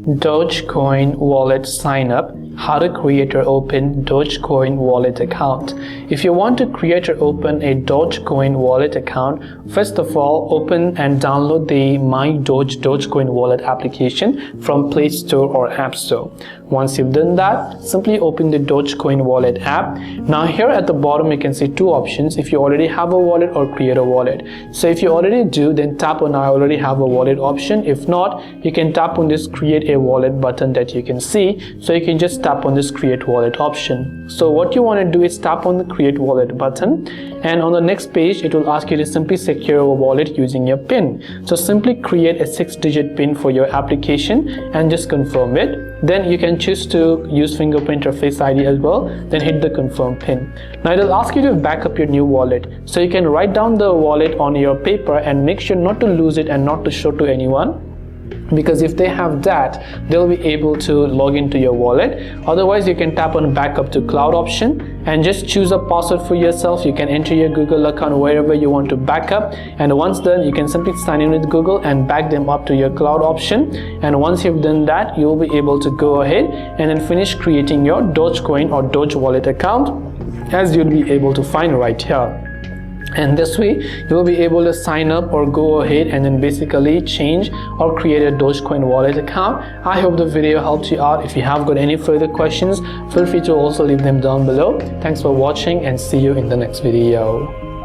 Dogecoin wallet sign up, how to create or open Dogecoin wallet account. If you want to create or open a Dogecoin wallet account, first of all, open and download the MyDoge Dogecoin wallet application from Play Store or App Store. Once you've done that, simply open the Dogecoin wallet app. Now here at the bottom you can see two options if you already have a wallet or create a wallet. So if you already do, then tap on I already have a wallet option. If not, you can tap on this create a wallet button that you can see. So you can just tap on this create wallet option. So what you want to do is tap on the create wallet button, and on the next page it will ask you to simply secure a wallet using your PIN. So simply create a 6-digit PIN for your application and just confirm it. Then you can choose to use fingerprint or Face ID as well, then hit the confirm PIN. Now it will ask you to back up your new wallet, so you can write down the wallet on your paper and make sure not to lose it and not to show to anyone, because if they have that, they'll be able to log into your wallet. Otherwise, you can tap on backup to cloud option and just choose a password for yourself. You can enter your Google account wherever you want to back up, and once done, you can simply sign in with Google and back them up to your cloud option. And once you've done that, you'll be able to go ahead and then finish creating your Dogecoin or Doge wallet account, as you'll be able to find right here. And this way you will be able to sign up or go ahead and then basically change or create a Dogecoin wallet account. I hope the video helped you out. If you have got any further questions, feel free to also leave them down below. Thanks for watching and see you in the next video.